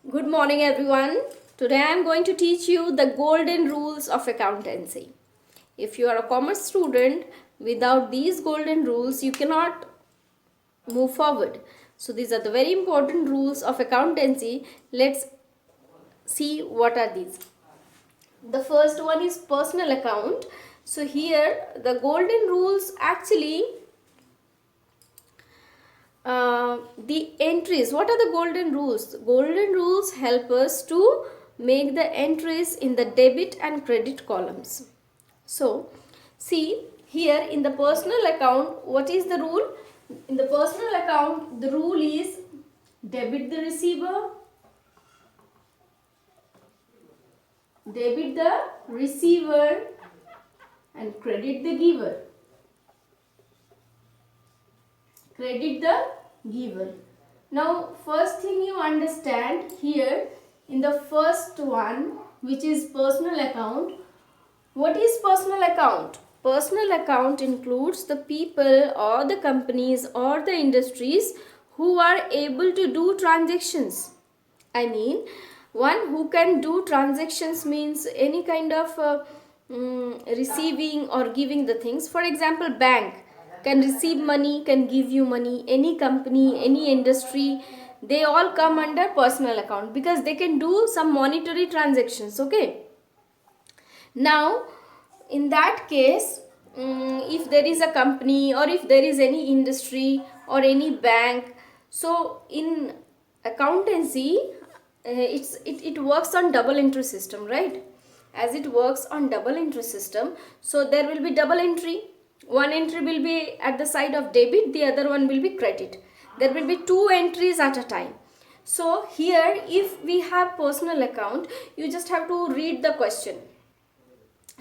Good morning, everyone. Today I am going to teach you the golden rules of accountancy. If you are a commerce student, without these golden rules, you cannot move forward. So, these are the very important rules of accountancy. Let's see what are these. The first one is personal account. So, here the golden rules actually the entries. What are the golden rules? Golden rules help us to make the entries in the debit and credit columns. So see here in the personal account, what is the rule? In the personal account, the rule is debit the receiver, and credit the giver. Now first thing you understand here in the first one, which is personal account. What is personal account? Personal account includes the people or the companies or the industries who are able to do transactions. I mean, one who can do transactions means any kind of receiving or giving the things. For example, bank can receive money, can give you money. Any company, any industry, they all come under personal account because they can do some monetary transactions. Okay. Now, in that case, if there is a company or if there is any industry or any bank, so in accountancy, it works on double entry system, right? As it works on double entry system, so there will be double entry. One entry will be at the side of debit, the other one will be credit. There will be two entries at a time. So here, if we have personal account, you just have to read the question.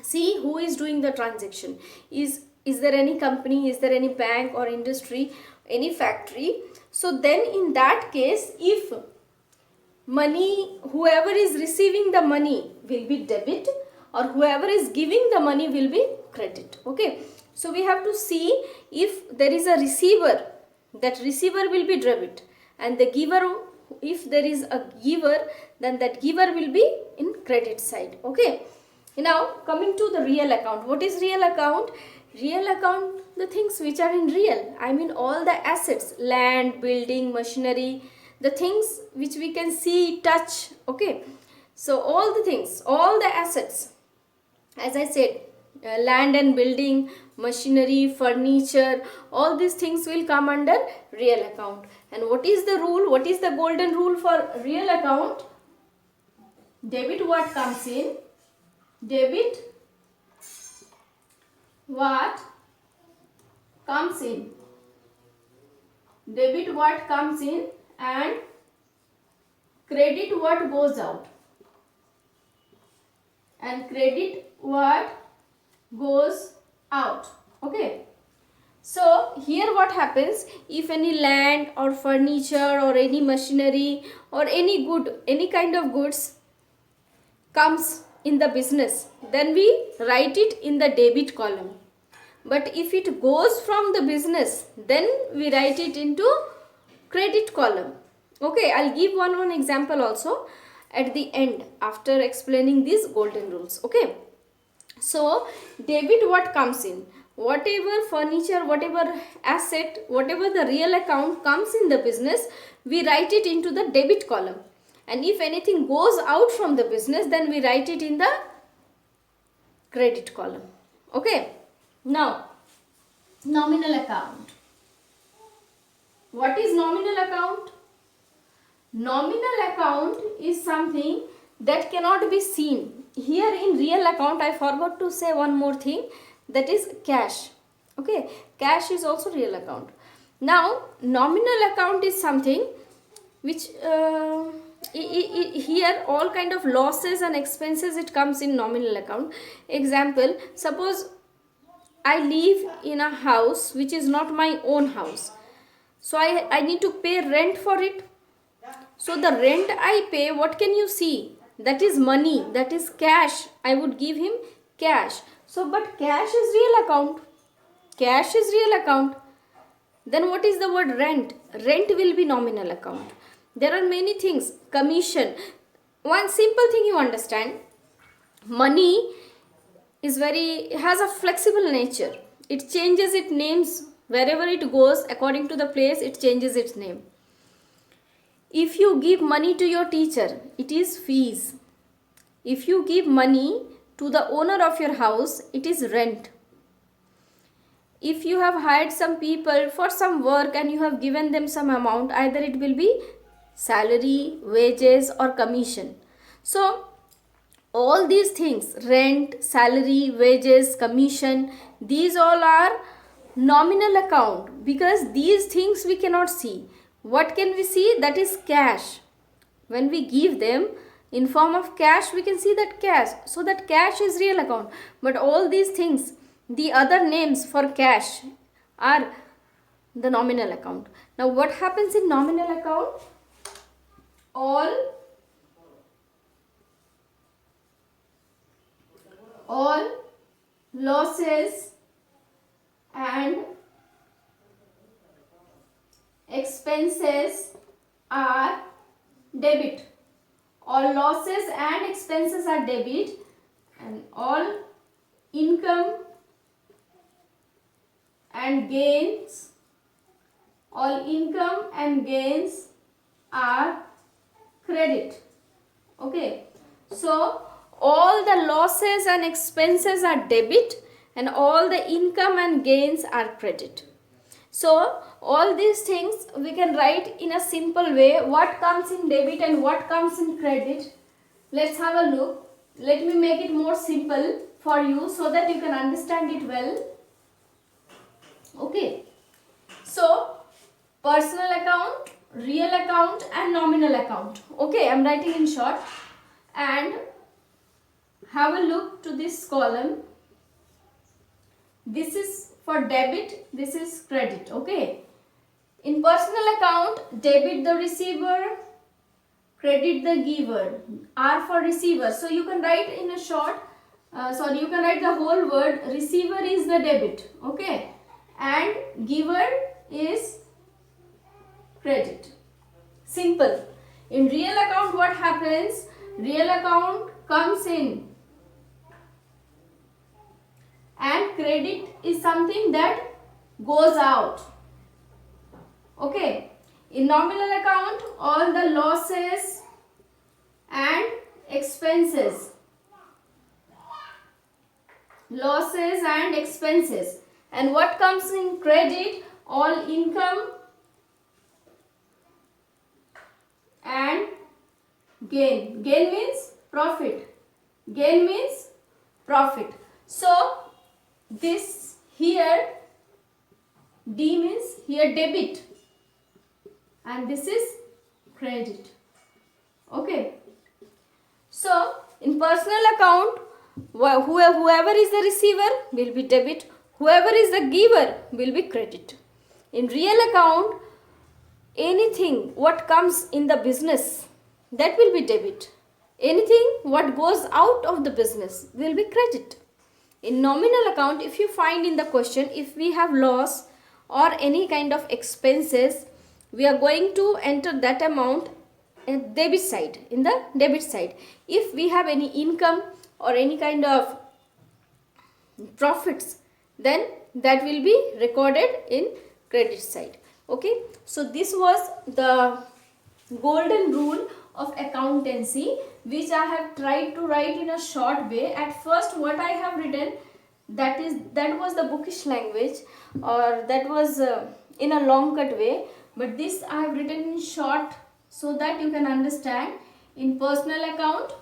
See who is doing the transaction. Is there any company, is there any bank or industry, any factory? So then in that case, if money, whoever is receiving the money will be debit or whoever is giving the money will be credit. Okay, so we have to see if there is a receiver, that receiver will be debit, and the giver, if there is a giver, then that giver will be in credit side. Okay, now coming to the real account. What is real account? Real account, the things which are in real. I mean all the assets, land, building, machinery, the things which we can see, touch. Okay, so all the things, all the assets, as I said, land and building, machinery, furniture, all these things will come under real account. And what is the rule? What is the golden rule for real account? Debit what comes in, debit what comes in, debit what comes in, and credit what goes out, and credit what goes out. Okay, so here what happens, if any land or furniture or any machinery or any good, any kind of goods comes in the business, then we write it in the debit column. But if it goes from the business, then we write it into credit column. Okay, I'll give one example also at the end after explaining these golden rules. Okay, so debit what comes in, whatever furniture, whatever asset, whatever the real account comes in the business, we write it into the debit column. And if anything goes out from the business, then we write it in the credit column. Okay, now nominal account. What is nominal account? Nominal account is something that cannot be seen. Here in real account, I forgot to say one more thing, that is cash. Okay, cash is also real account. Now nominal account is something which here all kind of losses and expenses, it comes in nominal account. Example, suppose I live in a house which is not my own house, so I need to pay rent for it. So the rent I pay, what can you see? That is money, that is cash. I would give him cash. So but cash is real account. Cash is real account. Then what is the word rent? Rent will be nominal account. There are many things. Commission. One simple thing you understand, money has a flexible nature. It changes its names wherever it goes. According to the place, it changes its name. If you give money to your teacher, it is fees. If you give money to the owner of your house, it is rent. If you have hired some people for some work and you have given them some amount, either it will be salary, wages, or commission. So all these things, rent, salary, wages, commission, these all are nominal account, because these things we cannot see. What can we see? That is cash. When we give them in form of cash, we can see that cash. So that cash is real account. But all these things, the other names for cash, are the nominal account. Now what happens in nominal account? All losses and expenses are debit. All losses and expenses are debit, and all income and gains are credit. Okay, so all the losses and expenses are debit and all the income and gains are credit. So all these things we can write in a simple way, what comes in debit and what comes in credit. Let's have a look. Let me make it more simple for you so that you can understand it well. Okay, so personal account, real account, and nominal account. Okay, I'm writing in short. And have a look to this column. This is for debit, this is credit. Okay, in personal account, debit the receiver, credit the giver. R for receiver. So you can write in a short, you can write the whole word. Receiver is the debit. Okay, and giver is credit. Simple. In real account, what happens? Real account comes in and credit is something that goes out. Okay, in nominal account, all the losses and expenses, and what comes in credit? All income and gain. Gain means profit. So this here, D means here debit, and this is credit. Okay, so in personal account, whoever is the receiver will be debit, whoever is the giver will be credit. In real account, anything what comes in the business, that will be debit. Anything what goes out of the business will be credit. In nominal account, if you find in the question, if we have loss or any kind of expenses, we are going to enter that amount in debit side, in the debit side. If we have any income or any kind of profits, then that will be recorded in credit side. Okay, so this was the golden rule of accountancy, which I have tried to write in a short way. At first what I have written, that was the bookish language, or that was in a long cut way, but this I have written in short so that you can understand. In personal account,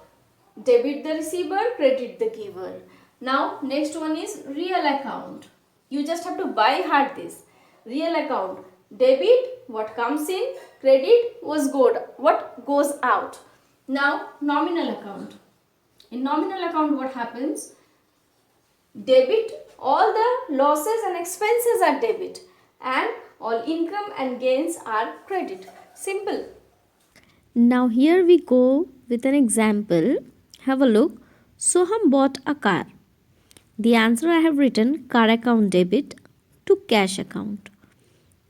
debit the receiver, credit the giver. Now next one is real account. You just have to by heart this. Real account, debit what comes in, credit what goes out. Now nominal account. In nominal account, what happens? Debit, all the losses and expenses are debit, and all income and gains are credit. Simple. Now here we go with an example. Have a look. Soham bought a car. The answer I have written, car account debit to cash account.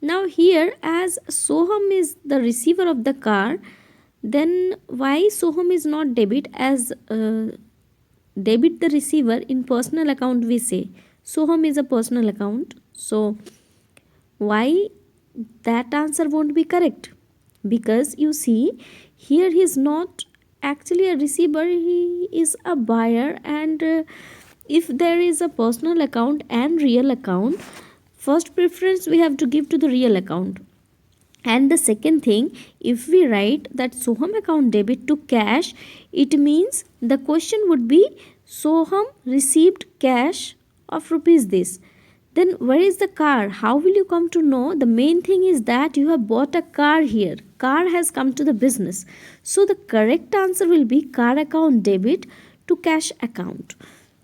Now here, as Soham is the receiver of the car, then why Soham is not debit? As debit the receiver in personal account, we say Soham is a personal account, so why that answer won't be correct? Because you see, here he is not actually a receiver, he is a buyer. And if there is a personal account and real account, first preference we have to give to the real account. And the second thing, if we write that Soham account debit to cash, it means the question would be Soham received cash of rupees this. Then where is the car? How will you come to know? The main thing is that you have bought a car here. Car has come to the business. So the correct answer will be car account debit to cash account.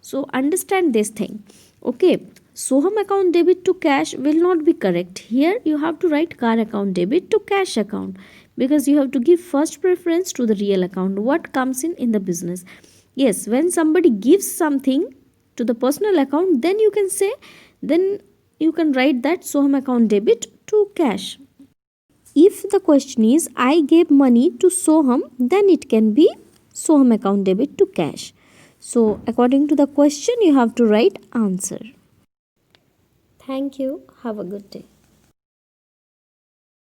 So understand this thing. Okay. Soham account debit to cash will not be correct. Here you have to write car account debit to cash account, because you have to give first preference to the real account, what comes in the business. Yes, when somebody gives something to the personal account, then you can say, then you can write that Soham account debit to cash. If the question is I gave money to Soham, then it can be Soham account debit to cash. So according to the question, you have to write answer. Thank you. Have a good day.